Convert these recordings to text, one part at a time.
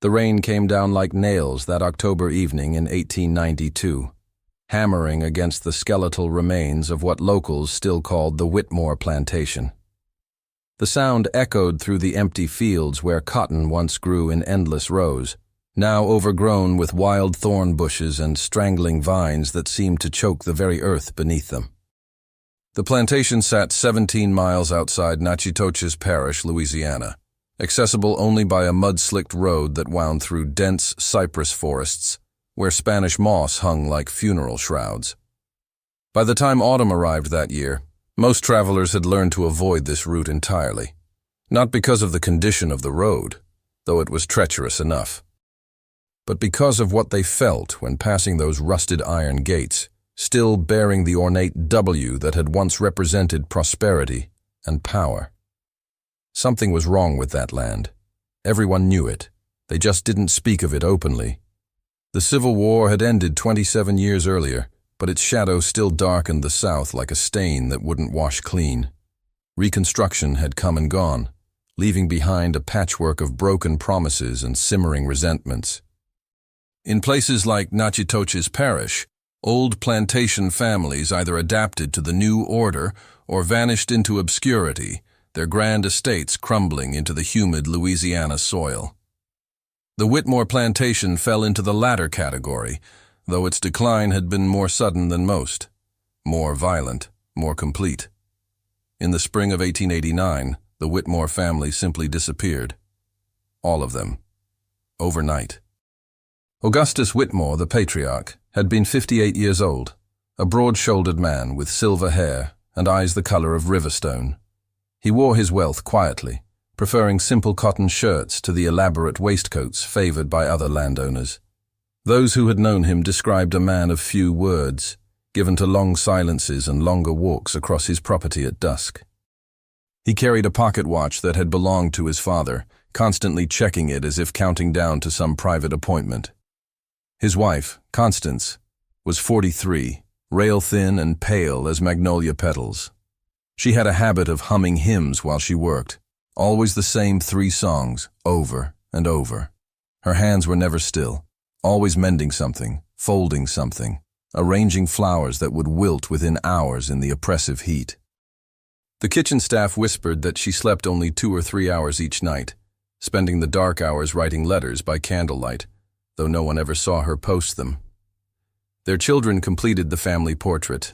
The rain came down like nails that October evening in 1892, hammering against the skeletal remains of what locals still called the Whitmore Plantation. The sound echoed through the empty fields where cotton once grew in endless rows, now overgrown with wild thorn bushes and strangling vines that seemed to choke the very earth beneath them. The plantation sat 17 miles outside Natchitoches Parish, Louisiana, accessible only by a mud-slicked road that wound through dense cypress forests, where Spanish moss hung like funeral shrouds. By the time autumn arrived that year, most travelers had learned to avoid this route entirely, not because of the condition of the road, though it was treacherous enough, but because of what they felt when passing those rusted iron gates, still bearing the ornate W that had once represented prosperity and power. Something was wrong with that land. Everyone knew it. They just didn't speak of it openly. The Civil War had ended 27 years earlier, but its shadow still darkened the South like a stain that wouldn't wash clean. Reconstruction had come and gone, leaving behind a patchwork of broken promises and simmering resentments. In places like Natchitoches Parish, old plantation families either adapted to the new order or vanished into obscurity, their grand estates crumbling into the humid Louisiana soil. The Whitmore Plantation fell into the latter category, though its decline had been more sudden than most, more violent, more complete. In the spring of 1889, the Whitmore family simply disappeared. All of them. Overnight. Augustus Whitmore, the patriarch, had been 58 years old, a broad-shouldered man with silver hair and eyes the color of riverstone. He wore his wealth quietly, preferring simple cotton shirts to the elaborate waistcoats favored by other landowners. Those who had known him described a man of few words, given to long silences and longer walks across his property at dusk. He carried a pocket watch that had belonged to his father, constantly checking it as if counting down to some private appointment. His wife, Constance, was 43, rail-thin and pale as magnolia petals. She had a habit of humming hymns while she worked, always the same 3 songs, over and over. Her hands were never still, always mending something, folding something, arranging flowers that would wilt within hours in the oppressive heat. The kitchen staff whispered that she slept only 2 or 3 hours each night, spending the dark hours writing letters by candlelight, though no one ever saw her post them. Their children completed the family portrait.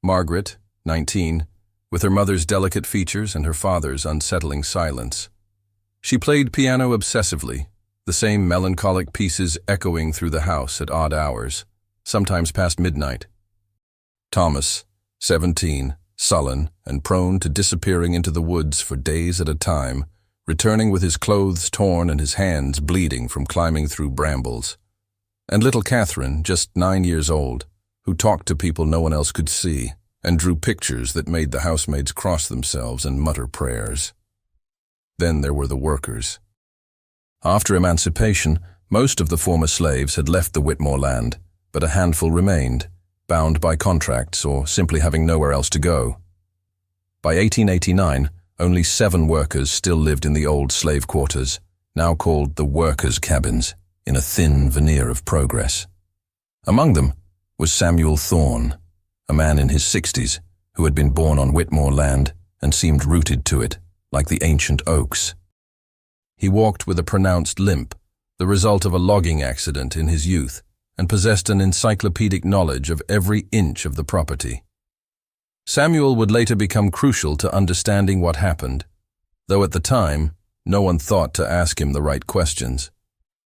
Margaret, 19, with her mother's delicate features and her father's unsettling silence. She played piano obsessively, the same melancholic pieces echoing through the house at odd hours, sometimes past midnight. Thomas, 17, sullen and prone to disappearing into the woods for days at a time, returning with his clothes torn and his hands bleeding from climbing through brambles. And little Catherine, just 9 years old, who talked to people no one else could see, and drew pictures that made the housemaids cross themselves and mutter prayers. Then there were the workers. After emancipation, most of the former slaves had left the Whitmore land, but a handful remained, bound by contracts or simply having nowhere else to go. By 1889, only 7 workers still lived in the old slave quarters, now called the workers' cabins, in a thin veneer of progress. Among them was Samuel Thorne, a man in his 60s who had been born on Whitmore land and seemed rooted to it, like the ancient oaks. He walked with a pronounced limp, the result of a logging accident in his youth, and possessed an encyclopedic knowledge of every inch of the property. Samuel would later become crucial to understanding what happened, though at the time, no one thought to ask him the right questions.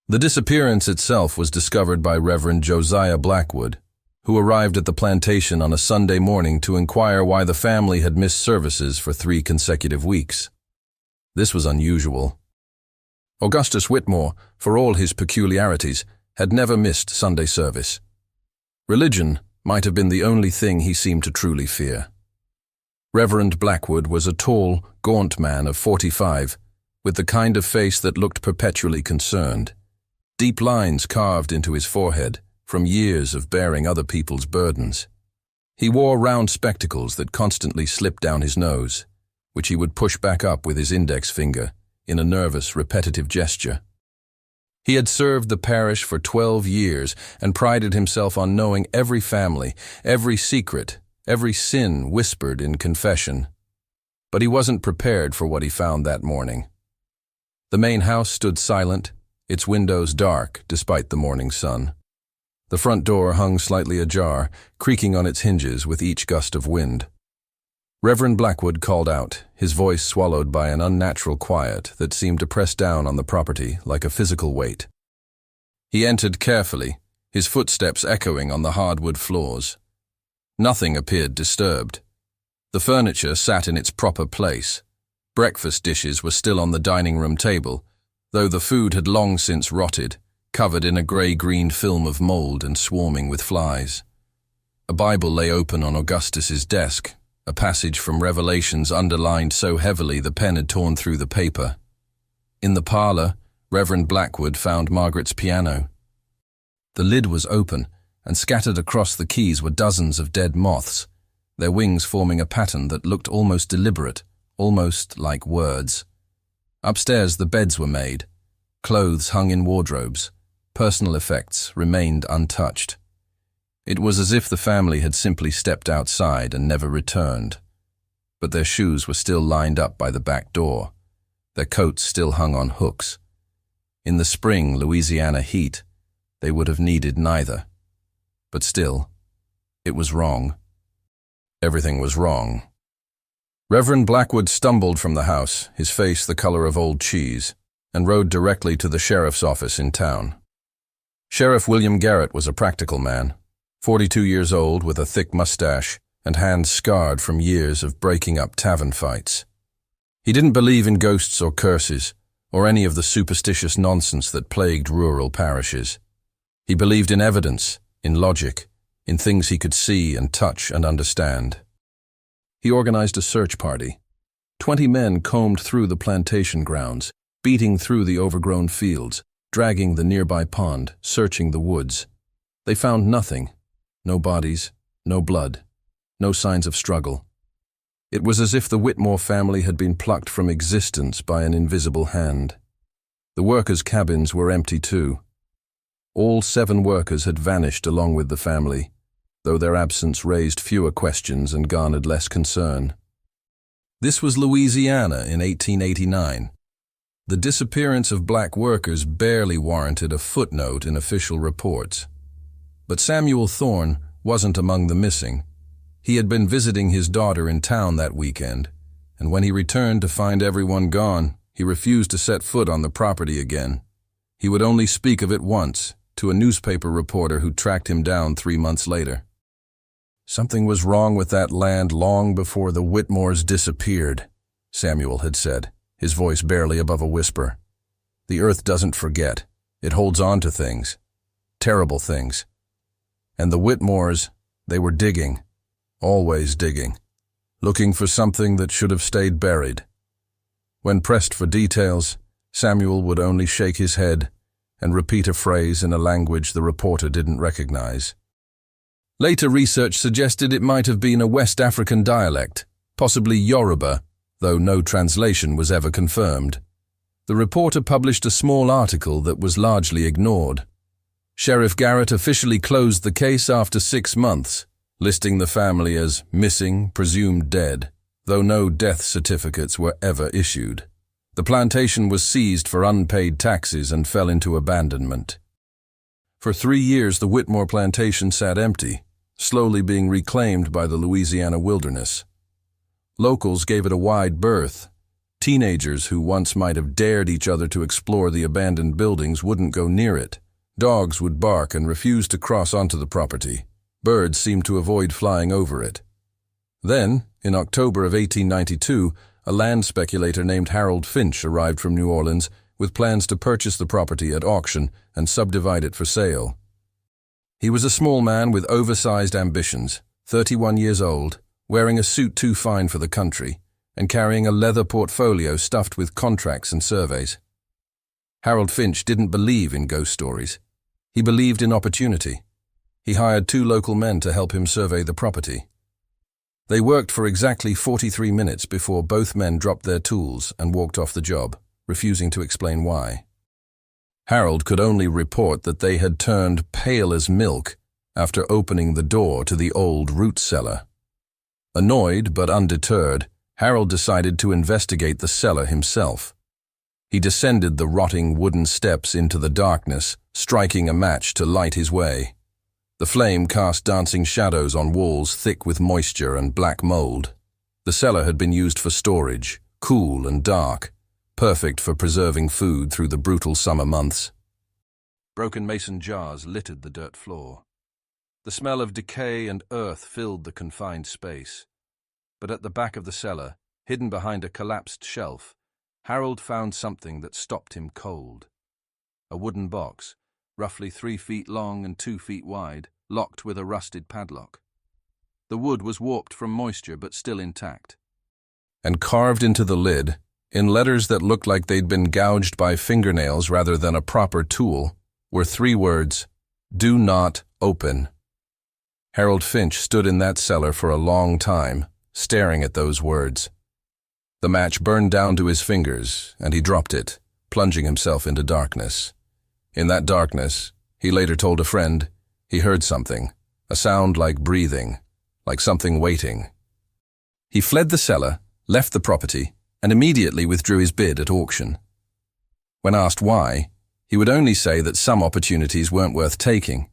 The disappearance itself was discovered by Reverend Josiah Blackwood, who arrived at the plantation on a Sunday morning to inquire why the family had missed services for 3 consecutive weeks. This was unusual. Augustus Whitmore, for all his peculiarities, had never missed Sunday service. Religion might have been the only thing he seemed to truly fear. Reverend Blackwood was a tall, gaunt man of 45, with the kind of face that looked perpetually concerned. Deep lines carved into his forehead, from years of bearing other people's burdens. He wore round spectacles that constantly slipped down his nose, which he would push back up with his index finger in a nervous, repetitive gesture. He had served the parish for 12 years and prided himself on knowing every family, every secret, every sin whispered in confession. But he wasn't prepared for what he found that morning. The main house stood silent, its windows dark despite the morning sun. The front door hung slightly ajar, creaking on its hinges with each gust of wind. Reverend Blackwood called out, his voice swallowed by an unnatural quiet that seemed to press down on the property like a physical weight. He entered carefully, his footsteps echoing on the hardwood floors. Nothing appeared disturbed. The furniture sat in its proper place. Breakfast dishes were still on the dining room table, though the food had long since rotted, covered in a grey-green film of mold and swarming with flies. A Bible lay open on Augustus's desk, a passage from Revelations underlined so heavily the pen had torn through the paper. In the parlour, Reverend Blackwood found Margaret's piano. The lid was open, and scattered across the keys were dozens of dead moths, their wings forming a pattern that looked almost deliberate, almost like words. Upstairs the beds were made, clothes hung in wardrobes, personal effects remained untouched. It was as if the family had simply stepped outside and never returned. But their shoes were still lined up by the back door. Their coats still hung on hooks. In the spring Louisiana heat, they would have needed neither. But still, it was wrong. Everything was wrong. Reverend Blackwood stumbled from the house, his face the color of old cheese, and rode directly to the sheriff's office in town. Sheriff William Garrett was a practical man, 42 years old with a thick mustache and hands scarred from years of breaking up tavern fights. He didn't believe in ghosts or curses, or any of the superstitious nonsense that plagued rural parishes. He believed in evidence, in logic, in things he could see and touch and understand. He organized a search party. 20 men combed through the plantation grounds, beating through the overgrown fields, dragging the nearby pond, searching the woods. They found nothing. No bodies, no blood, no signs of struggle. It was as if the Whitmore family had been plucked from existence by an invisible hand. The workers' cabins were empty too. All 7 workers had vanished along with the family, though their absence raised fewer questions and garnered less concern. This was Louisiana in 1889. The disappearance of black workers barely warranted a footnote in official reports. But Samuel Thorne wasn't among the missing. He had been visiting his daughter in town that weekend, and when he returned to find everyone gone, he refused to set foot on the property again. He would only speak of it once, to a newspaper reporter who tracked him down 3 months later. "Something was wrong with that land long before the Whitmores disappeared," Samuel had said, his voice barely above a whisper. "The earth doesn't forget. It holds on to things. Terrible things. And the Whitmores, they were digging, always digging, looking for something that should have stayed buried." When pressed for details, Samuel would only shake his head and repeat a phrase in a language the reporter didn't recognize. Later research suggested it might have been a West African dialect, possibly Yoruba, though no translation was ever confirmed. The reporter published a small article that was largely ignored. Sheriff Garrett officially closed the case after 6 months, listing the family as missing, presumed dead, though no death certificates were ever issued. The plantation was seized for unpaid taxes and fell into abandonment. For 3 years, the Whitmore plantation sat empty, slowly being reclaimed by the Louisiana wilderness. Locals gave it a wide berth. Teenagers who once might have dared each other to explore the abandoned buildings wouldn't go near it. Dogs would bark and refuse to cross onto the property. Birds seemed to avoid flying over it. Then, in October of 1892, a land speculator named Harold Finch arrived from New Orleans with plans to purchase the property at auction and subdivide it for sale. He was a small man with oversized ambitions, 31 years old, wearing a suit too fine for the country, and carrying a leather portfolio stuffed with contracts and surveys. Harold Finch didn't believe in ghost stories. He believed in opportunity. He hired 2 local men to help him survey the property. They worked for exactly 43 minutes before both men dropped their tools and walked off the job, refusing to explain why. Harold could only report that they had turned pale as milk after opening the door to the old root cellar. Annoyed but undeterred, Harold decided to investigate the cellar himself. He descended the rotting wooden steps into the darkness, striking a match to light his way. The flame cast dancing shadows on walls thick with moisture and black mold. The cellar had been used for storage, cool and dark, perfect for preserving food through the brutal summer months. Broken mason jars littered the dirt floor. The smell of decay and earth filled the confined space. But at the back of the cellar, hidden behind a collapsed shelf, Harold found something that stopped him cold. A wooden box, roughly 3 feet long and 2 feet wide, locked with a rusted padlock. The wood was warped from moisture but still intact. And carved into the lid, in letters that looked like they'd been gouged by fingernails rather than a proper tool, were 3 words: "Do not open." Harold Finch stood in that cellar for a long time, staring at those words. The match burned down to his fingers, and he dropped it, plunging himself into darkness. In that darkness, he later told a friend, he heard something, a sound like breathing, like something waiting. He fled the cellar, left the property, and immediately withdrew his bid at auction. When asked why, he would only say that some opportunities weren't worth taking.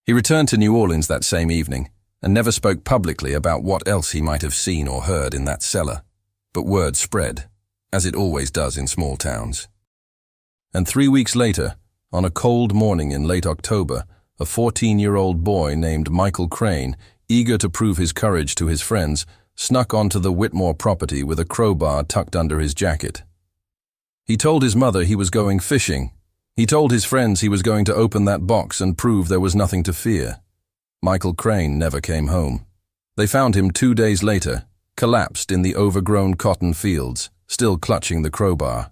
He returned to New Orleans that same evening and never spoke publicly about what else he might have seen or heard in that cellar. But word spread, as it always does in small towns. And 3 weeks later, on a cold morning in late October, a 14-year-old boy named Michael Crane, eager to prove his courage to his friends, snuck onto the Whitmore property with a crowbar tucked under his jacket. He told his mother he was going fishing. He told his friends he was going to open that box and prove there was nothing to fear. Michael Crane never came home. They found him 2 days later, collapsed in the overgrown cotton fields, still clutching the crowbar.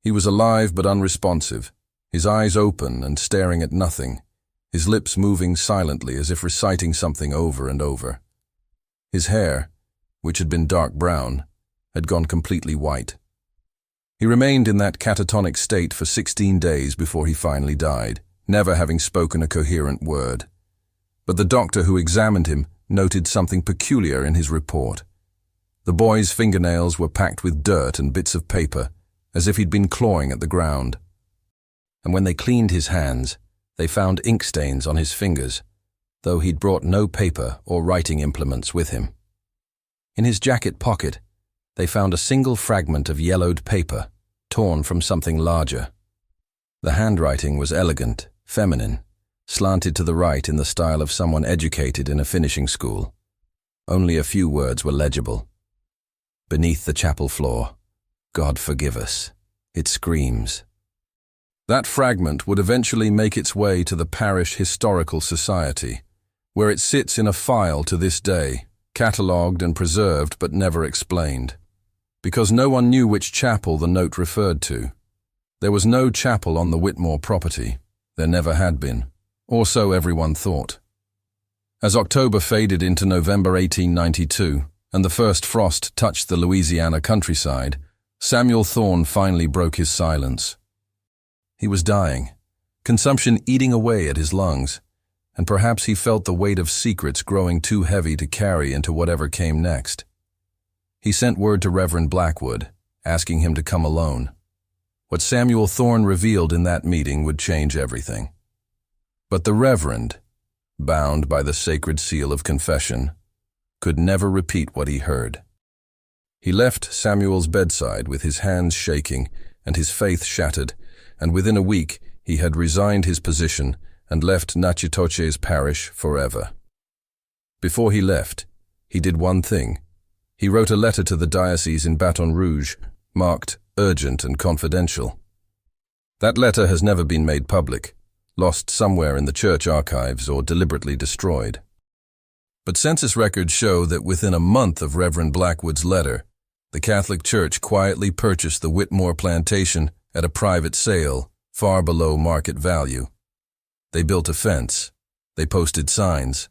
He was alive but unresponsive, his eyes open and staring at nothing, his lips moving silently as if reciting something over and over. His hair, which had been dark brown, had gone completely white. He remained in that catatonic state for 16 days before he finally died, never having spoken a coherent word. But the doctor who examined him noted something peculiar in his report. The boy's fingernails were packed with dirt and bits of paper, as if he'd been clawing at the ground. And when they cleaned his hands, they found ink stains on his fingers, though he'd brought no paper or writing implements with him. In his jacket pocket, they found a single fragment of yellowed paper, torn from something larger. The handwriting was elegant, feminine, slanted to the right in the style of someone educated in a finishing school. Only a few words were legible. Beneath the chapel floor, God forgive us, it screams. That fragment would eventually make its way to the Parish Historical Society, where it sits in a file to this day, catalogued and preserved but never explained. Because no one knew which chapel the note referred to. There was no chapel on the Whitmore property. There never had been, or so everyone thought. As October faded into November 1892, and the first frost touched the Louisiana countryside, Samuel Thorne finally broke his silence. He was dying, consumption eating away at his lungs, and perhaps he felt the weight of secrets growing too heavy to carry into whatever came next. He sent word to Reverend Blackwood, asking him to come alone. What Samuel Thorne revealed in that meeting would change everything. But the Reverend, bound by the sacred seal of confession, could never repeat what he heard. He left Samuel's bedside with his hands shaking and his faith shattered, and within a week he had resigned his position and left Natchitoches Parish forever. Before he left, he did one thing. He wrote a letter to the diocese in Baton Rouge, marked urgent and confidential. That letter has never been made public, lost somewhere in the church archives or deliberately destroyed. But census records show that within a month of Reverend Blackwood's letter, the Catholic Church quietly purchased the Whitmore Plantation at a private sale, far below market value. They built a fence, they posted signs,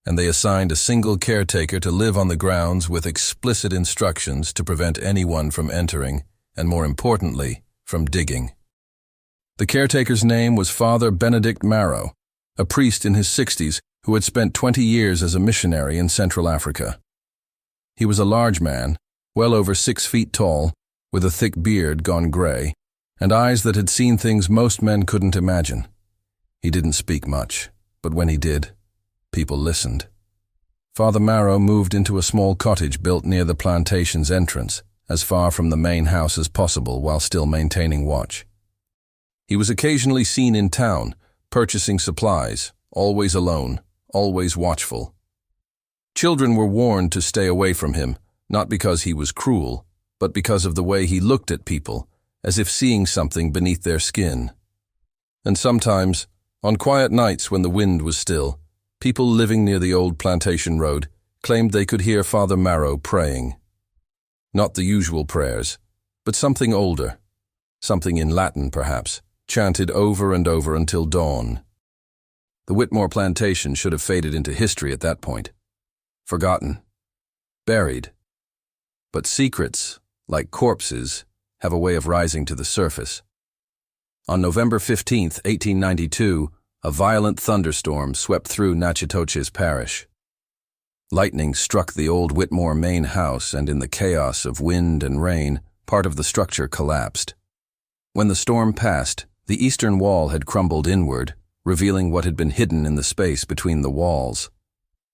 and they assigned a single caretaker to live on the grounds with explicit instructions to prevent anyone from entering, and more importantly, from digging. The caretaker's name was Father Benedict Marrow, a priest in his 60s who had spent 20 years as a missionary in Central Africa. He was a large man, well over 6 feet tall, with a thick beard gone gray, and eyes that had seen things most men couldn't imagine. He didn't speak much, but when he did, people listened. Father Marrow moved into a small cottage built near the plantation's entrance, as far from the main house as possible while still maintaining watch. He was occasionally seen in town, purchasing supplies, always alone, always watchful. Children were warned to stay away from him, not because he was cruel, but because of the way he looked at people, as if seeing something beneath their skin. And sometimes, on quiet nights when the wind was still, people living near the old Plantation Road claimed they could hear Father Marrow praying. Not the usual prayers, but something older, something in Latin perhaps, chanted over and over until dawn. The Whitmore plantation should have faded into history at that point. Forgotten. Buried. But secrets, like corpses, have a way of rising to the surface. On November 15, 1892, a violent thunderstorm swept through Natchitoches Parish. Lightning struck the old Whitmore main house, and in the chaos of wind and rain, part of the structure collapsed. When the storm passed, the eastern wall had crumbled inward, revealing what had been hidden in the space between the walls.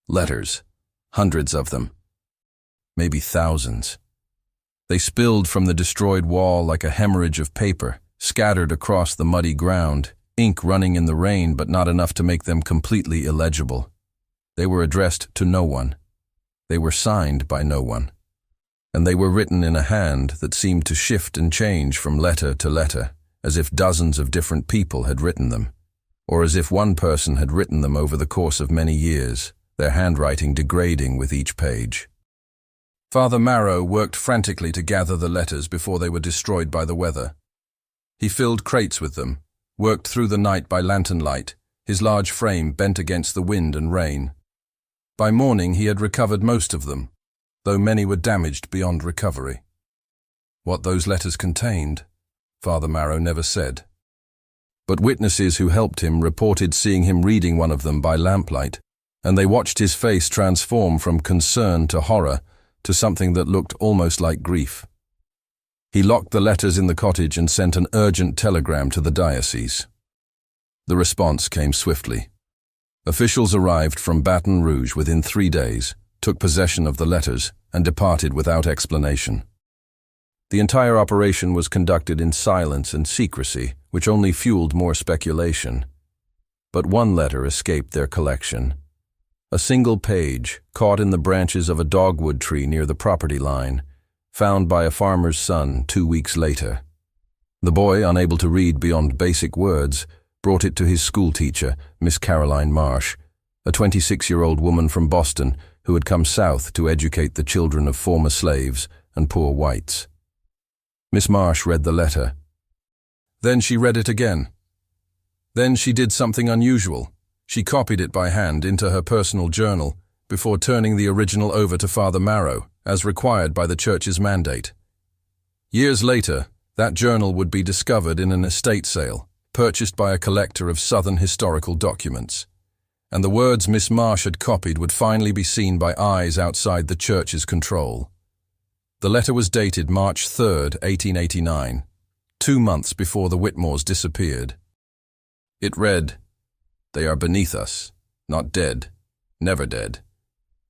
Letters, hundreds of them. Maybe thousands. They spilled from the destroyed wall like a hemorrhage of paper, scattered across the muddy ground, ink running in the rain but not enough to make them completely illegible. They were addressed to no one. They were signed by no one. And they were written in a hand that seemed to shift and change from letter to letter, as if dozens of different people had written them, or as if one person had written them over the course of many years, their handwriting degrading with each page. Father Marrow worked frantically to gather the letters before they were destroyed by the weather. He filled crates with them, worked through the night by lantern light, his large frame bent against the wind and rain. By morning he had recovered most of them, though many were damaged beyond recovery. What those letters contained, Father Marrow never said. But witnesses who helped him reported seeing him reading one of them by lamplight, and they watched his face transform from concern to horror to something that looked almost like grief. He locked the letters in the cottage and sent an urgent telegram to the diocese. The response came swiftly. Officials arrived from Baton Rouge within 3 days, took possession of the letters, and departed without explanation. The entire operation was conducted in silence and secrecy, which only fueled more speculation. But one letter escaped their collection. A single page, caught in the branches of a dogwood tree near the property line, found by a farmer's son 2 weeks later. The boy, unable to read beyond basic words, brought it to his schoolteacher, Miss Caroline Marsh, a 26-year-old woman from Boston who had come south to educate the children of former slaves and poor whites. Miss Marsh read the letter. Then she read it again. Then she did something unusual. She copied it by hand into her personal journal before turning the original over to Father Marrow, as required by the church's mandate. Years later, that journal would be discovered in an estate sale, purchased by a collector of Southern historical documents, and the words Miss Marsh had copied would finally be seen by eyes outside the church's control. The letter was dated March 3, 1889, 2 months before the Whitmores disappeared. It read, "They are beneath us, not dead, never dead.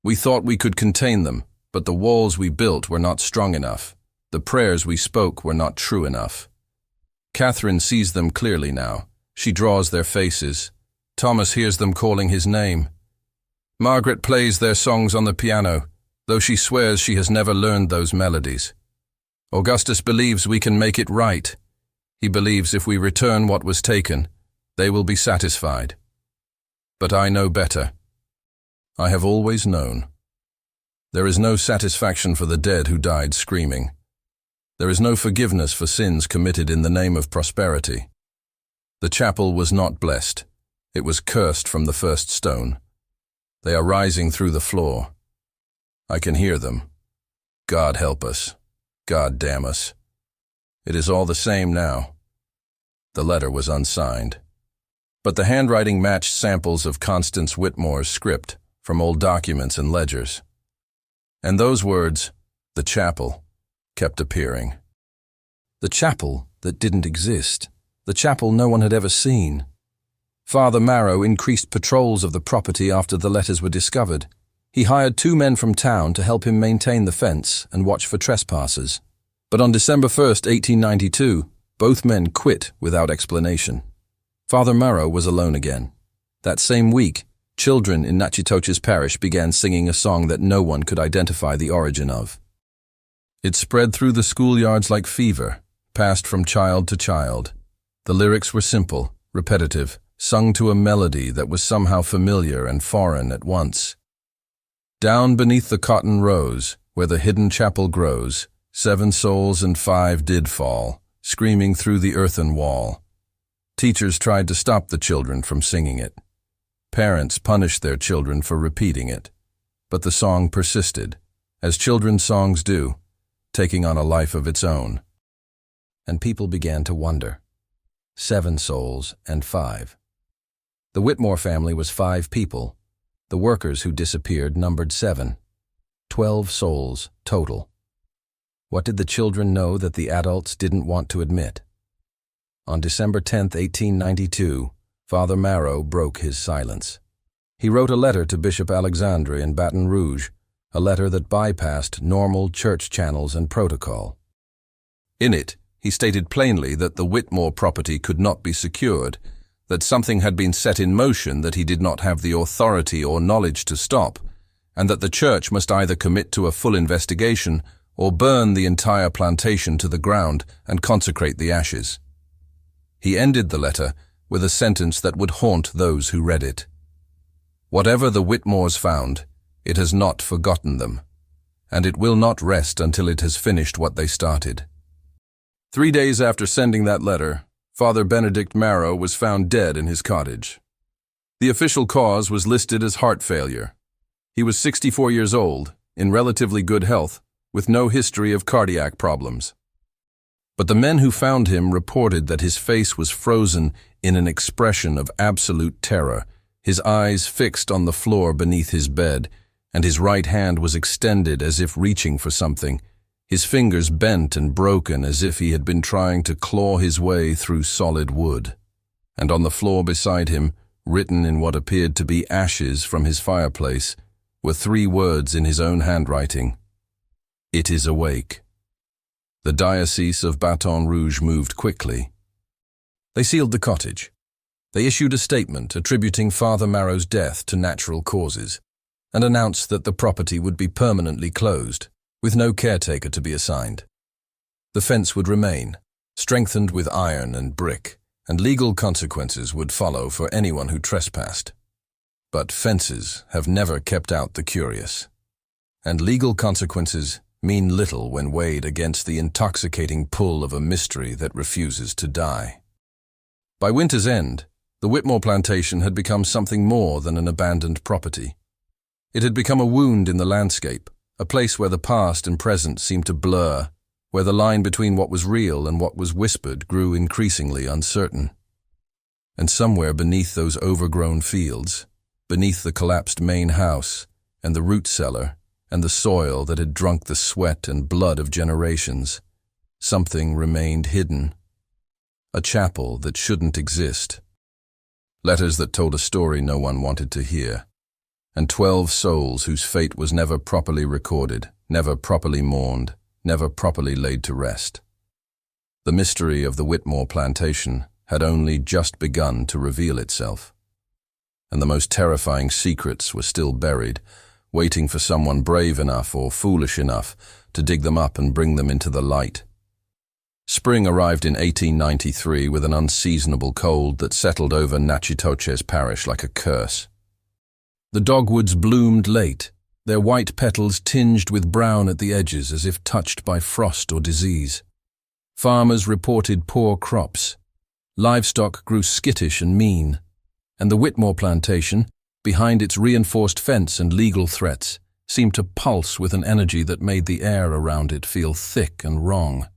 We thought we could contain them, but the walls we built were not strong enough. The prayers we spoke were not true enough. Catherine sees them clearly now. She draws their faces. Thomas hears them calling his name. Margaret plays their songs on the piano, though she swears she has never learned those melodies. Augustus believes we can make it right. He believes if we return what was taken, they will be satisfied. But I know better. I have always known. There is no satisfaction for the dead who died screaming. There is no forgiveness for sins committed in the name of prosperity. The chapel was not blessed. It was cursed from the first stone. They are rising through the floor. I can hear them. God help us. God damn us. It is all the same now. The letter was unsigned, but the handwriting matched samples of Constance Whitmore's script from old documents and ledgers. And those words, the chapel, kept appearing. The chapel that didn't exist. The chapel no one had ever seen. Father Marrow increased patrols of the property after the letters were discovered. He hired 2 men from town to help him maintain the fence and watch for trespassers. But on December 1st, 1892, both men quit without explanation. Father Marrow was alone again. That same week, children in Natchitoches Parish began singing a song that no one could identify the origin of. It spread through the schoolyards like fever, passed from child to child. The lyrics were simple, repetitive, sung to a melody that was somehow familiar and foreign at once. Down beneath the cotton rose, where the hidden chapel grows, 7 souls and 5 did fall, screaming through the earthen wall. Teachers tried to stop the children from singing it. Parents punished their children for repeating it. But the song persisted, as children's songs do, taking on a life of its own. And people began to wonder. 7 souls and 5. The Whitmore family was 5 people. The workers who disappeared numbered 7. 12 souls total. What did the children know that the adults didn't want to admit? On December 10, 1892, Father Marrow broke his silence. He wrote a letter to Bishop Alexandre in Baton Rouge, a letter that bypassed normal church channels and protocol. In it, he stated plainly that the Whitmore property could not be secured, that something had been set in motion that he did not have the authority or knowledge to stop, and that the church must either commit to a full investigation or burn the entire plantation to the ground and consecrate the ashes. He ended the letter with a sentence that would haunt those who read it. Whatever the Whitmores found, it has not forgotten them, and it will not rest until it has finished what they started. 3 days after sending that letter, Father Benedict Marrow was found dead in his cottage. The official cause was listed as heart failure. He was 64 years old, in relatively good health, with no history of cardiac problems. But the men who found him reported that his face was frozen in an expression of absolute terror, his eyes fixed on the floor beneath his bed, and his right hand was extended as if reaching for something, his fingers bent and broken as if he had been trying to claw his way through solid wood. And on the floor beside him, written in what appeared to be ashes from his fireplace, were 3 words in his own handwriting: "It is awake." The Diocese of Baton Rouge moved quickly. They sealed the cottage. They issued a statement attributing Father Marrow's death to natural causes, and announced that the property would be permanently closed, with no caretaker to be assigned. The fence would remain, strengthened with iron and brick, and legal consequences would follow for anyone who trespassed. But fences have never kept out the curious, and legal consequences mean little when weighed against the intoxicating pull of a mystery that refuses to die. By winter's end, the Whitmore plantation had become something more than an abandoned property. It had become a wound in the landscape, a place where the past and present seemed to blur, where the line between what was real and what was whispered grew increasingly uncertain. And somewhere beneath those overgrown fields, beneath the collapsed main house and the root cellar and the soil that had drunk the sweat and blood of generations, something remained hidden. A chapel that shouldn't exist. Letters that told a story no one wanted to hear. And 12 souls whose fate was never properly recorded, never properly mourned, never properly laid to rest. The mystery of the Whitmore plantation had only just begun to reveal itself. And the most terrifying secrets were still buried, waiting for someone brave enough or foolish enough to dig them up and bring them into the light. Spring arrived in 1893 with an unseasonable cold that settled over Natchitoches Parish like a curse. The dogwoods bloomed late, their white petals tinged with brown at the edges as if touched by frost or disease. Farmers reported poor crops. Livestock grew skittish and mean, and the Whitmore plantation, behind its reinforced fence and legal threats, seemed to pulse with an energy that made the air around it feel thick and wrong.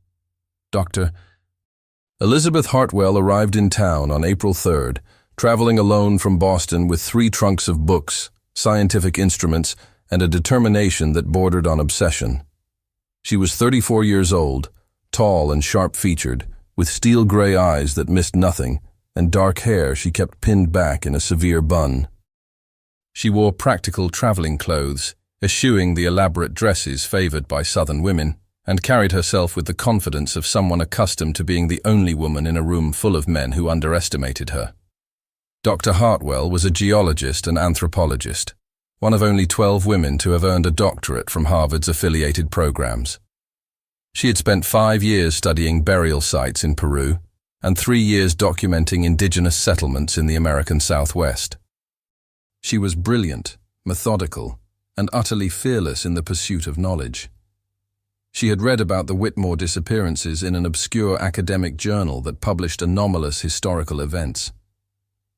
Elizabeth Hartwell arrived in town on April 3rd, traveling alone from Boston with 3 trunks of books, scientific instruments, and a determination that bordered on obsession. She was 34 years old, tall and sharp-featured, with steel-gray eyes that missed nothing, and dark hair she kept pinned back in a severe bun. She wore practical traveling clothes, eschewing the elaborate dresses favored by Southern women, and carried herself with the confidence of someone accustomed to being the only woman in a room full of men who underestimated her. Dr. Hartwell was a geologist and anthropologist, one of only 12 women to have earned a doctorate from Harvard's affiliated programs. She had spent 5 years studying burial sites in Peru and 3 years documenting indigenous settlements in the American Southwest. She was brilliant, methodical, and utterly fearless in the pursuit of knowledge. She had read about the Whitmore disappearances in an obscure academic journal that published anomalous historical events.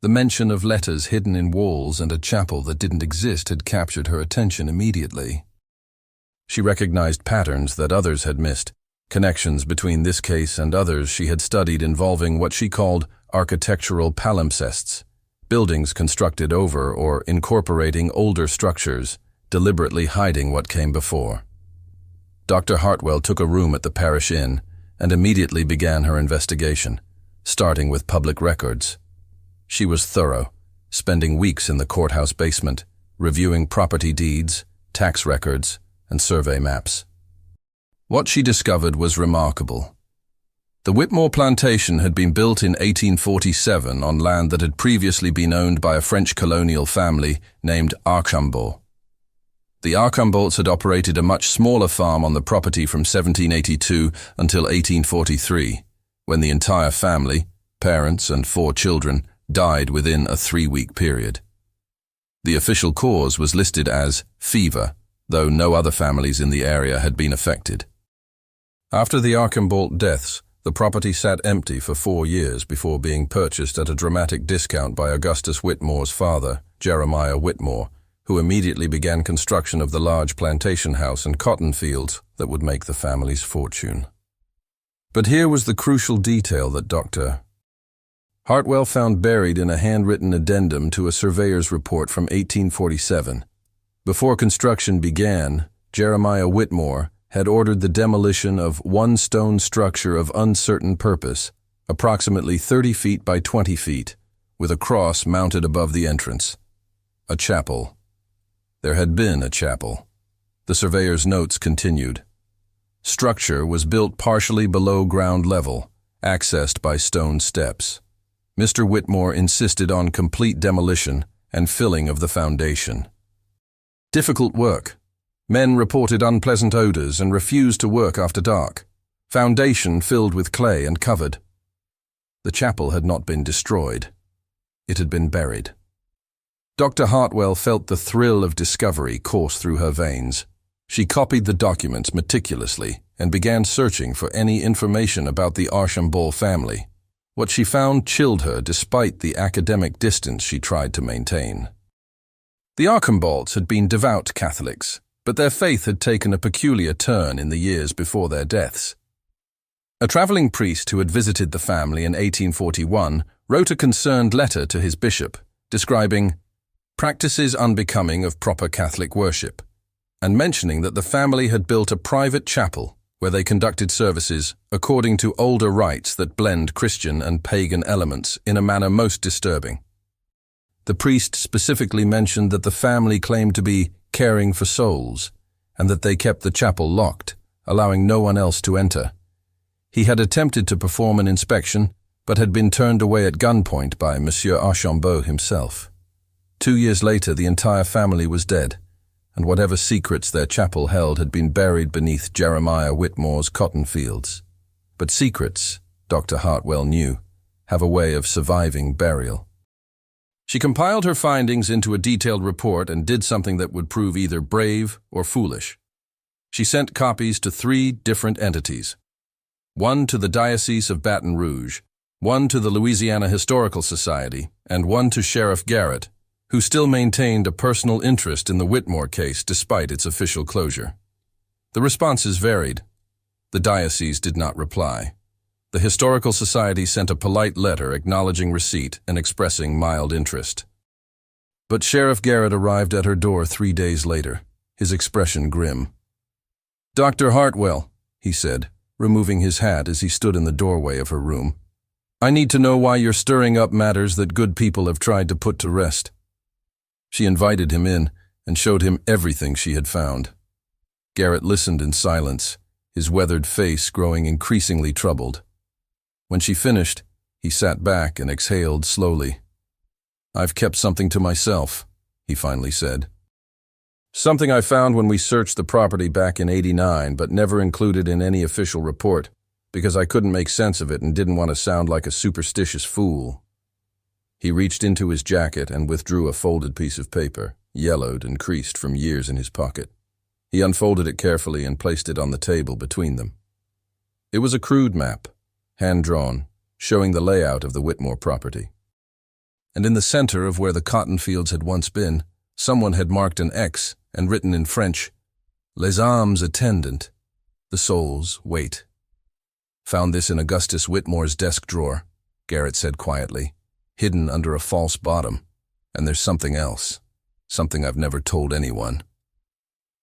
The mention of letters hidden in walls and a chapel that didn't exist had captured her attention immediately. She recognized patterns that others had missed, connections between this case and others she had studied involving what she called architectural palimpsests, buildings constructed over or incorporating older structures, deliberately hiding what came before. Dr. Hartwell took a room at the parish inn and immediately began her investigation, starting with public records. She was thorough, spending weeks in the courthouse basement, reviewing property deeds, tax records, and survey maps. What she discovered was remarkable. The Whitmore Plantation had been built in 1847 on land that had previously been owned by a French colonial family named Archambault. The Archambaults had operated a much smaller farm on the property from 1782 until 1843, when the entire family, parents and 4 children, died within a 3-week period. The official cause was listed as fever, though no other families in the area had been affected. After the Archambault deaths, the property sat empty for 4 years before being purchased at a dramatic discount by Augustus Whitmore's father, Jeremiah Whitmore, who immediately began construction of the large plantation house and cotton fields that would make the family's fortune. But here was the crucial detail that Dr. Hartwell found buried in a handwritten addendum to a surveyor's report from 1847. Before construction began, Jeremiah Whitmore had ordered the demolition of one stone structure of uncertain purpose, approximately 30 feet by 20 feet, with a cross mounted above the entrance. A chapel. There had been a chapel. The surveyor's notes continued. Structure was built partially below ground level, accessed by stone steps. Mr. Whitmore insisted on complete demolition and filling of the foundation. Difficult work. Men reported unpleasant odors and refused to work after dark. Foundation filled with clay and covered. The chapel had not been destroyed. It had been buried. Dr. Hartwell felt the thrill of discovery course through her veins. She copied the documents meticulously and began searching for any information about the Archambault family. What she found chilled her despite the academic distance she tried to maintain. The Archambaults had been devout Catholics, but their faith had taken a peculiar turn in the years before their deaths. A traveling priest who had visited the family in 1841 wrote a concerned letter to his bishop, describing practices unbecoming of proper Catholic worship, and mentioning that the family had built a private chapel where they conducted services according to older rites that blend Christian and pagan elements in a manner most disturbing. The priest specifically mentioned that the family claimed to be caring for souls, and that they kept the chapel locked, allowing no one else to enter. He had attempted to perform an inspection, but had been turned away at gunpoint by Monsieur Archambault himself. 2 years later, the entire family was dead, and whatever secrets their chapel held had been buried beneath Jeremiah Whitmore's cotton fields. But secrets, Dr. Hartwell knew, have a way of surviving burial. She compiled her findings into a detailed report and did something that would prove either brave or foolish. She sent copies to 3 different entities. One to the Diocese of Baton Rouge, one to the Louisiana Historical Society, and one to Sheriff Garrett, who still maintained a personal interest in the Whitmore case despite its official closure. The responses varied. The diocese did not reply. The Historical Society sent a polite letter acknowledging receipt and expressing mild interest. But Sheriff Garrett arrived at her door 3 days later, his expression grim. "Dr. Hartwell," he said, removing his hat as he stood in the doorway of her room, "I need to know why you're stirring up matters that good people have tried to put to rest." She invited him in and showed him everything she had found. Garrett listened in silence, his weathered face growing increasingly troubled. When she finished, he sat back and exhaled slowly. "I've kept something to myself," he finally said. "Something I found when we searched the property back in '89, but never included in any official report, because I couldn't make sense of it and didn't want to sound like a superstitious fool." He reached into his jacket and withdrew a folded piece of paper, yellowed and creased from years in his pocket. He unfolded it carefully and placed it on the table between them. It was a crude map, hand-drawn, showing the layout of the Whitmore property. And in the center of where the cotton fields had once been, someone had marked an X and written in French, "Les âmes attendant," the souls wait. "Found this in Augustus Whitmore's desk drawer," Garrett said quietly, "hidden under a false bottom. And there's something else, something I've never told anyone."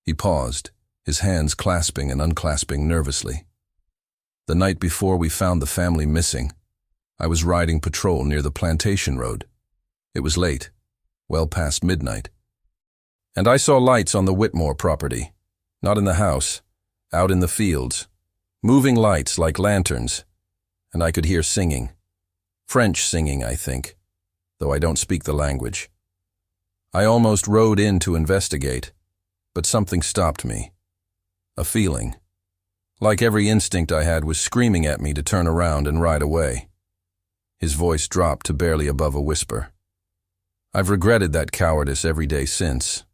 He paused, his hands clasping and unclasping nervously. "The night before we found the family missing, I was riding patrol near the Plantation Road. It was late, well past midnight. And I saw lights on the Whitmore property, not in the house, out in the fields, moving lights like lanterns, and I could hear singing. French singing, I think, though I don't speak the language. I almost rode in to investigate, but something stopped me. A feeling. Like every instinct I had was screaming at me to turn around and ride away." His voice dropped to barely above a whisper. "I've regretted that cowardice every day since.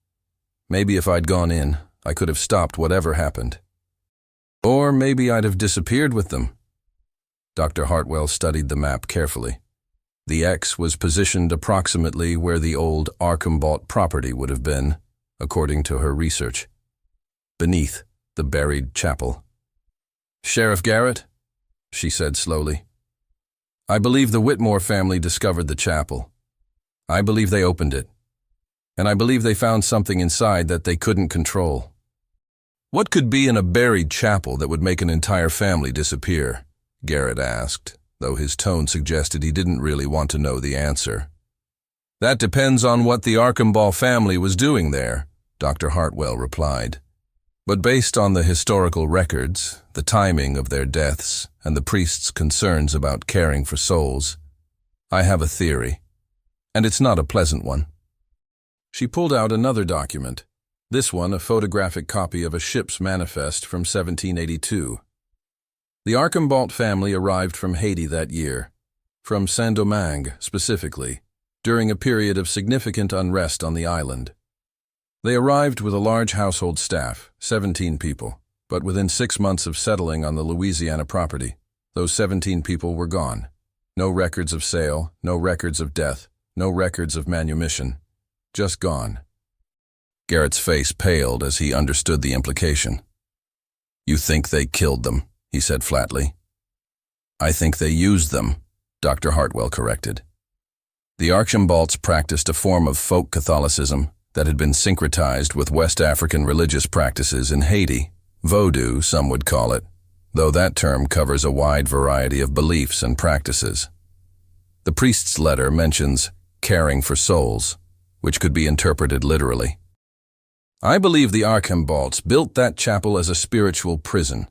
Maybe if I'd gone in, I could have stopped whatever happened. Or maybe I'd have disappeared with them." Dr. Hartwell studied the map carefully. The X was positioned approximately where the old Archambault property would have been, according to her research. Beneath the buried chapel. "Sheriff Garrett," she said slowly, "I believe the Whitmore family discovered the chapel. I believe they opened it. And I believe they found something inside that they couldn't control." "What could be in a buried chapel that would make an entire family disappear?" Garrett asked, though his tone suggested he didn't really want to know the answer. "That depends on what the Archambault family was doing there," Dr. Hartwell replied. "But based on the historical records, the timing of their deaths, and the priest's concerns about caring for souls, I have a theory. And it's not a pleasant one." She pulled out another document, this one a photographic copy of a ship's manifest from 1782. The Archambault family arrived from Haiti that year, from Saint-Domingue specifically, during a period of significant unrest on the island. They arrived with a large household staff, 17 people, but within 6 months of settling on the Louisiana property, those 17 people were gone. No records of sale, no records of death, no records of manumission. Just gone. Garrett's face paled as he understood the implication. "You think they killed them," he said flatly. "I think they used them," Dr. Hartwell corrected. The Archambaults practiced a form of folk Catholicism that had been syncretized with West African religious practices in Haiti. Vodou, some would call it, though that term covers a wide variety of beliefs and practices. The priest's letter mentions caring for souls, which could be interpreted literally. "I believe the Archambaults built that chapel as a spiritual prison,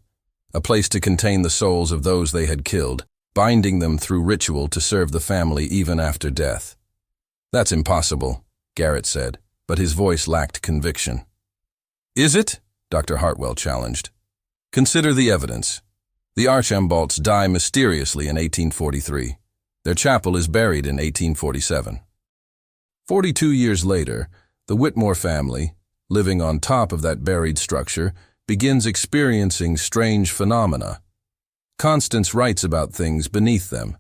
a place to contain the souls of those they had killed, binding them through ritual to serve the family even after death." "That's impossible," Garrett said, but his voice lacked conviction. "Is it?" Dr. Hartwell challenged. "Consider the evidence. The Archambaults die mysteriously in 1843. Their chapel is buried in 1847. 42 years later, the Whitmore family, living on top of that buried structure, begins experiencing strange phenomena. Constance writes about things beneath them.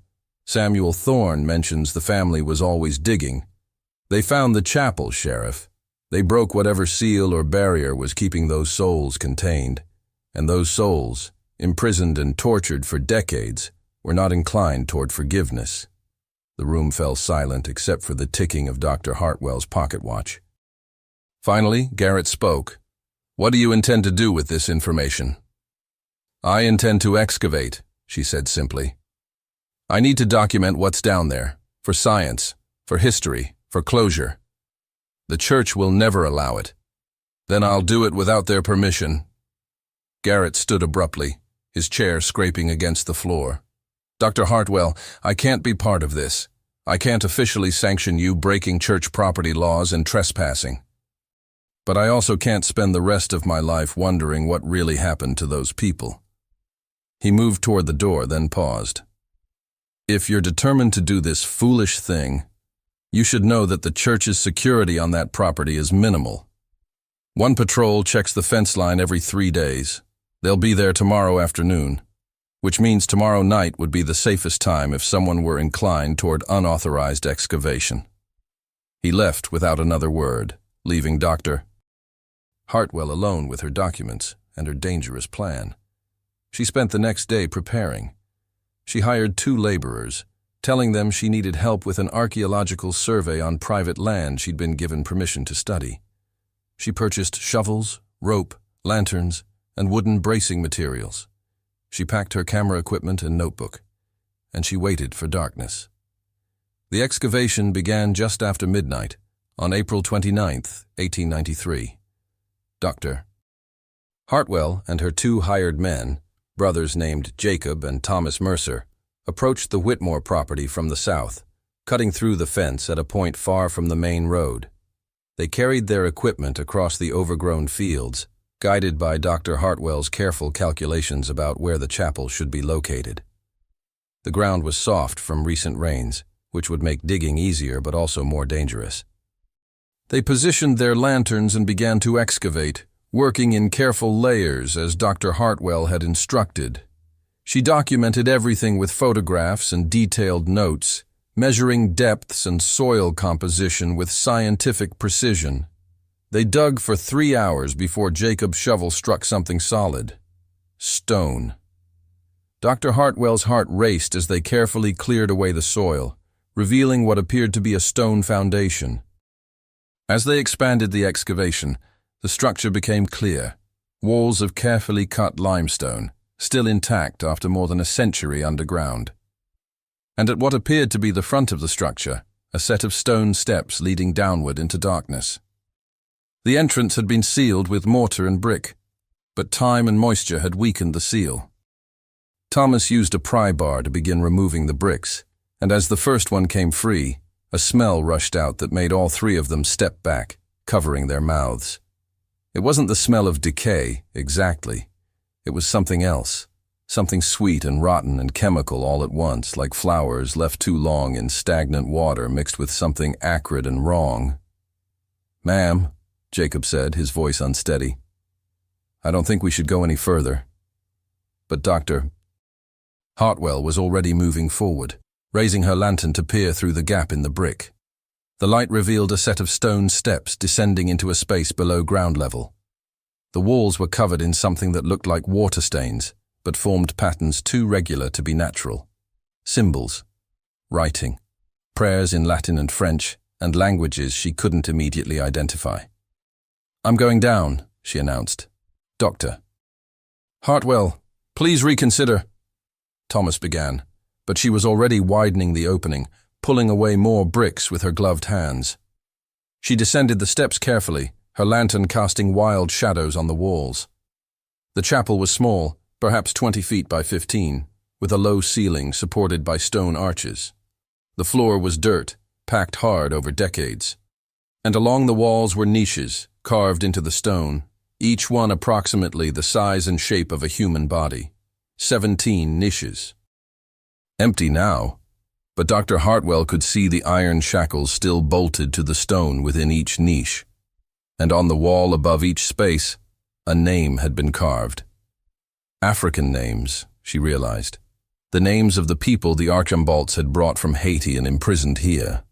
Samuel Thorne mentions the family was always digging. They found the chapel, Sheriff. They broke whatever seal or barrier was keeping those souls contained. And those souls, imprisoned and tortured for decades, were not inclined toward forgiveness. The room fell silent except for the ticking of Dr. Hartwell's pocket watch. Finally, Garrett spoke. "What do you intend to do with this information?" "I intend to excavate," she said simply. "I need to document what's down there, for science, for history, for closure. The church will never allow it. Then I'll do it without their permission." Garrett stood abruptly, his chair scraping against the floor. "Dr. Hartwell, I can't be part of this. I can't officially sanction you breaking church property laws and trespassing. But I also can't spend the rest of my life wondering what really happened to those people." He moved toward the door, then paused. "If you're determined to do this foolish thing, you should know that the church's security on that property is minimal. One patrol checks the fence line every 3 days. They'll be there tomorrow afternoon, which means tomorrow night would be the safest time if someone were inclined toward unauthorized excavation." He left without another word, leaving Dr. Hartwell alone with her documents and her dangerous plan. She spent the next day preparing. She hired 2 laborers, telling them she needed help with an archaeological survey on private land she'd been given permission to study. She purchased shovels, rope, lanterns, and wooden bracing materials. She packed her camera equipment and notebook, and she waited for darkness. The excavation began just after midnight, on April 29, 1893. Dr. Hartwell and her 2 hired men, brothers named Jacob and Thomas Mercer, approached the Whitmore property from the south, cutting through the fence at a point far from the main road. They carried their equipment across the overgrown fields, guided by Dr. Hartwell's careful calculations about where the chapel should be located. The ground was soft from recent rains, which would make digging easier but also more dangerous. They positioned their lanterns and began to excavate, working in careful layers as Dr. Hartwell had instructed. She documented everything with photographs and detailed notes, measuring depths and soil composition with scientific precision. They dug for 3 hours before Jacob's shovel struck something solid. Stone. Dr. Hartwell's heart raced as they carefully cleared away the soil, revealing what appeared to be a stone foundation. As they expanded the excavation, the structure became clear. Walls of carefully cut limestone, still intact after more than a century underground. And at what appeared to be the front of the structure, a set of stone steps leading downward into darkness. The entrance had been sealed with mortar and brick, but time and moisture had weakened the seal. Thomas used a pry bar to begin removing the bricks, and as the first one came free, a smell rushed out that made all 3 of them step back, covering their mouths. It wasn't the smell of decay, exactly. It was something else, something sweet and rotten and chemical all at once, like flowers left too long in stagnant water mixed with something acrid and wrong. "Ma'am," Jacob said, his voice unsteady, "I don't think we should go any further." But Dr. Hartwell was already moving forward, raising her lantern to peer through the gap in the brick. The light revealed a set of stone steps descending into a space below ground level. The walls were covered in something that looked like water stains, but formed patterns too regular to be natural. Symbols, writing, prayers in Latin and French, and languages she couldn't immediately identify. "I'm going down," she announced. "Dr. Hartwell, please reconsider," Thomas began, but she was already widening the opening, pulling away more bricks with her gloved hands. She descended the steps carefully, her lantern casting wild shadows on the walls. The chapel was small, perhaps 20 feet by 15, with a low ceiling supported by stone arches. The floor was dirt, packed hard over decades. And along the walls were niches, carved into the stone, each one approximately the size and shape of a human body. 17 niches. Empty now, but Dr. Hartwell could see the iron shackles still bolted to the stone within each niche. And on the wall above each space, a name had been carved. African names, she realized. The names of the people the Archambalts had brought from Haiti and imprisoned here.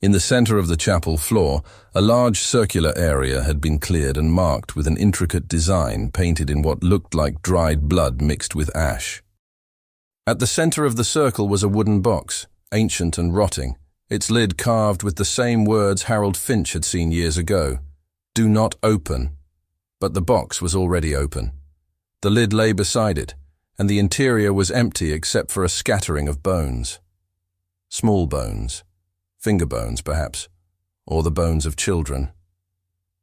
In the center of the chapel floor, a large circular area had been cleared and marked with an intricate design painted in what looked like dried blood mixed with ash. At the center of the circle was a wooden box, ancient and rotting, its lid carved with the same words Harold Finch had seen years ago. "Do not open." But the box was already open. The lid lay beside it, and the interior was empty except for a scattering of bones. Small bones, finger bones perhaps, or the bones of children.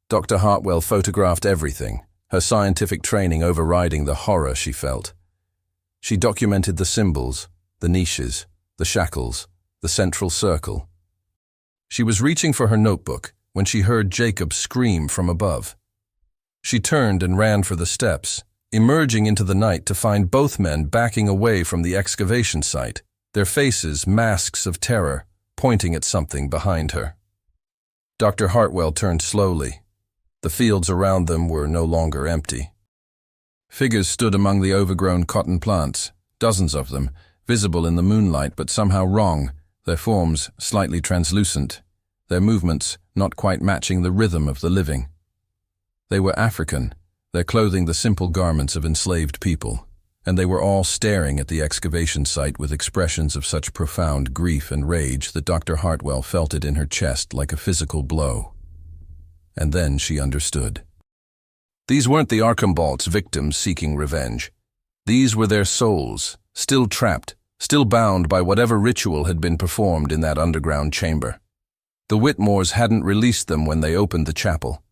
Dr. Hartwell photographed everything, her scientific training overriding the horror she felt. She documented the symbols, the niches, the shackles, the central circle. She was reaching for her notebook when she heard Jacob scream from above. She turned and ran for the steps, emerging into the night to find both men backing away from the excavation site, their faces masks of terror, pointing at something behind her. Dr. Hartwell turned slowly. The fields around them were no longer empty. Figures stood among the overgrown cotton plants, dozens of them, visible in the moonlight but somehow wrong, their forms slightly translucent, their movements not quite matching the rhythm of the living. They were African, their clothing the simple garments of enslaved people, and they were all staring at the excavation site with expressions of such profound grief and rage that Dr. Hartwell felt it in her chest like a physical blow. And then she understood. These weren't the Archambault's victims seeking revenge. These were their souls, still trapped, still bound by whatever ritual had been performed in that underground chamber. The Whitmores hadn't released them when they opened the chapel.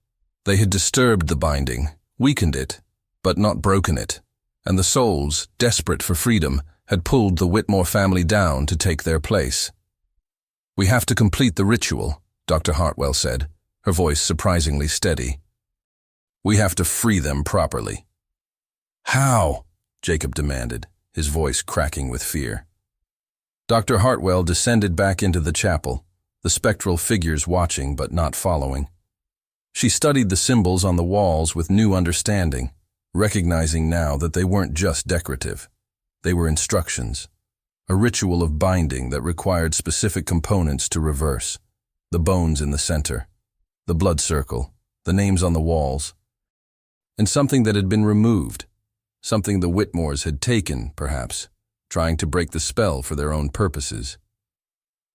They had disturbed the binding, weakened it, but not broken it, and the souls, desperate for freedom, had pulled the Whitmore family down to take their place. "We have to complete the ritual," Dr. Hartwell said, her voice surprisingly steady. "We have to free them properly." "How?" Jacob demanded, his voice cracking with fear. Dr. Hartwell descended back into the chapel, the spectral figures watching but not following. She studied the symbols on the walls with new understanding, recognizing now that they weren't just decorative. They were instructions, a ritual of binding that required specific components to reverse: the bones in the center, the blood circle, the names on the walls, and something that had been removed, something the Whitmores had taken, perhaps, trying to break the spell for their own purposes.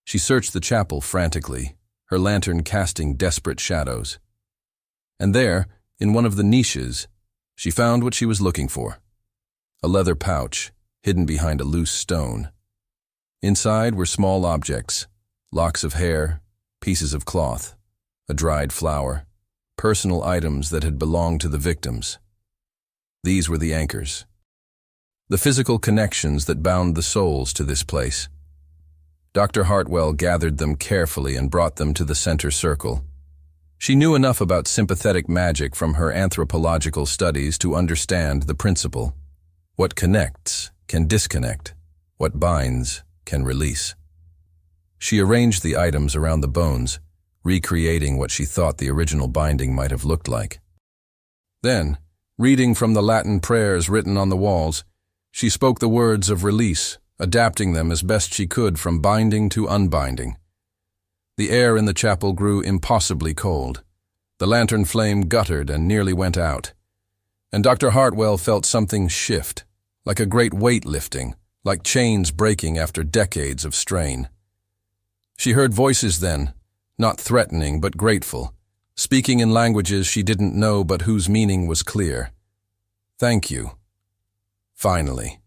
She searched the chapel frantically, her lantern casting desperate shadows. And there, in one of the niches, she found what she was looking for: a leather pouch, hidden behind a loose stone. Inside were small objects, locks of hair, pieces of cloth, a dried flower, personal items that had belonged to the victims. These were the anchors, the physical connections that bound the souls to this place. Dr. Hartwell gathered them carefully and brought them to the center circle. She knew enough about sympathetic magic from her anthropological studies to understand the principle. What connects can disconnect. What binds can release. She arranged the items around the bones, recreating what she thought the original binding might have looked like. Then, reading from the Latin prayers written on the walls, she spoke the words of release, adapting them as best she could from binding to unbinding. The air in the chapel grew impossibly cold. The lantern flame guttered and nearly went out. And Dr. Hartwell felt something shift, like a great weight lifting, like chains breaking after decades of strain. She heard voices then, not threatening but grateful, speaking in languages she didn't know but whose meaning was clear. "Thank you." Finally.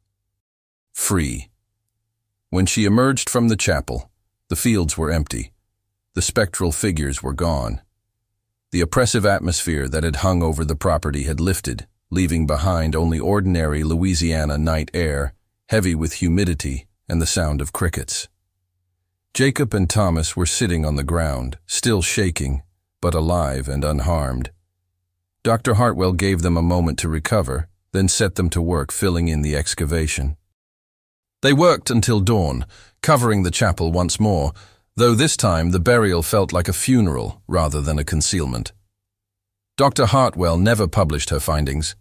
Free. When she emerged from the chapel, the fields were empty. The spectral figures were gone. The oppressive atmosphere that had hung over the property had lifted, leaving behind only ordinary Louisiana night air, heavy with humidity and the sound of crickets. Jacob and Thomas were sitting on the ground, still shaking, but alive and unharmed. Dr. Hartwell gave them a moment to recover, then set them to work filling in the excavation. They worked until dawn, covering the chapel once more, though this time the burial felt like a funeral rather than a concealment. Dr. Hartwell never published her findings.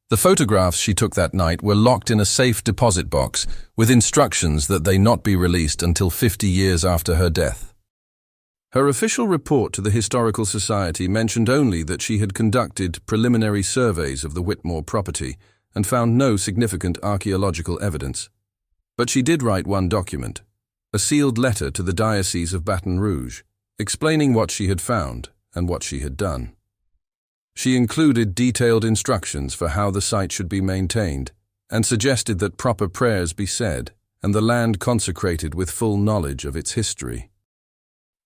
The photographs she took that night were locked in a safe deposit box with instructions that they not be released until 50 years after her death. Her official report to the Historical Society mentioned only that she had conducted preliminary surveys of the Whitmore property and found no significant archaeological evidence. But she did write one document, a sealed letter to the Diocese of Baton Rouge, explaining what she had found and what she had done. She included detailed instructions for how the site should be maintained and suggested that proper prayers be said and the land consecrated with full knowledge of its history.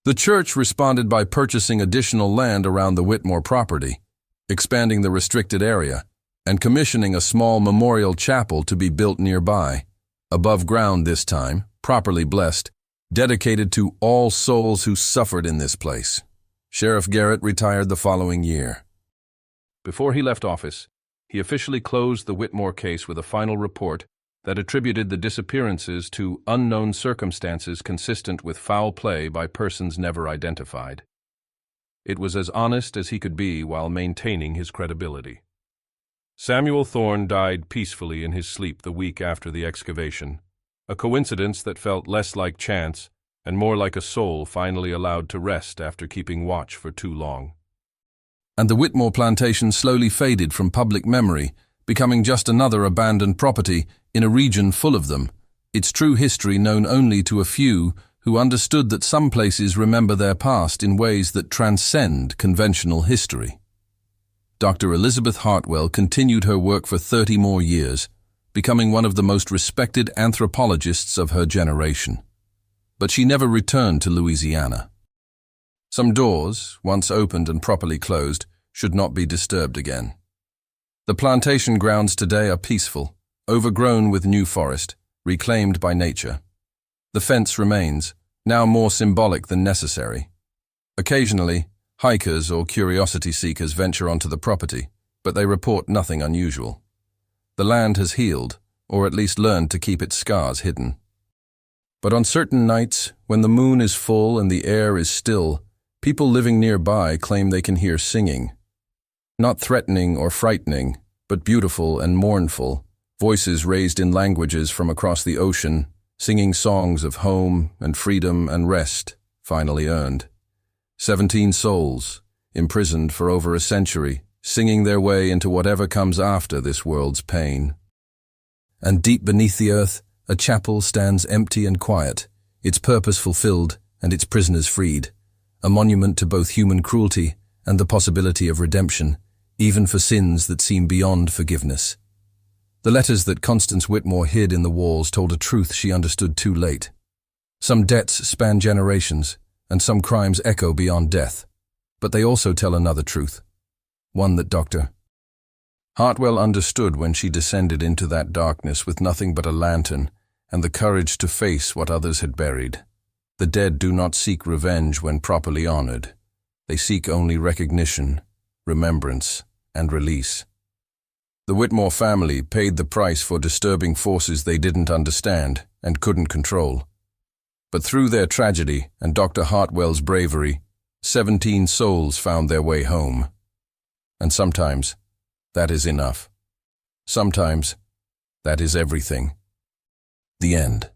The church responded by purchasing additional land around the Whitmore property, expanding the restricted area, and commissioning a small memorial chapel to be built nearby, above ground this time, properly blessed, dedicated to all souls who suffered in this place. Sheriff Garrett retired the following year. Before he left office, he officially closed the Whitmore case with a final report that attributed the disappearances to unknown circumstances consistent with foul play by persons never identified. It was as honest as he could be while maintaining his credibility. Samuel Thorne died peacefully in his sleep the week after the excavation, a coincidence that felt less like chance and more like a soul finally allowed to rest after keeping watch for too long. And the Whitmore plantation slowly faded from public memory, becoming just another abandoned property in a region full of them, its true history known only to a few who understood that some places remember their past in ways that transcend conventional history. Dr. Elizabeth Hartwell continued her work for 30 more years, becoming one of the most respected anthropologists of her generation. But she never returned to Louisiana. Some doors, once opened and properly closed, should not be disturbed again. The plantation grounds today are peaceful, overgrown with new forest, reclaimed by nature. The fence remains, now more symbolic than necessary. Occasionally, hikers or curiosity seekers venture onto the property, but they report nothing unusual. The land has healed, or at least learned to keep its scars hidden. But on certain nights, when the moon is full and the air is still, people living nearby claim they can hear singing. Not threatening or frightening, but beautiful and mournful, voices raised in languages from across the ocean, singing songs of home and freedom and rest, finally earned. 17 souls, imprisoned for over a century, singing their way into whatever comes after this world's pain. And deep beneath the earth, a chapel stands empty and quiet, its purpose fulfilled and its prisoners freed, a monument to both human cruelty and the possibility of redemption, even for sins that seem beyond forgiveness. The letters that Constance Whitmore hid in the walls told a truth she understood too late. Some debts span generations, and some crimes echo beyond death, but they also tell another truth, one that Dr. Hartwell understood when she descended into that darkness with nothing but a lantern and the courage to face what others had buried. The dead do not seek revenge when properly honored. They seek only recognition, remembrance, and release. The Whitmore family paid the price for disturbing forces they didn't understand and couldn't control. But through their tragedy and Dr. Hartwell's bravery, 17 souls found their way home. And sometimes, that is enough. Sometimes, that is everything. The end.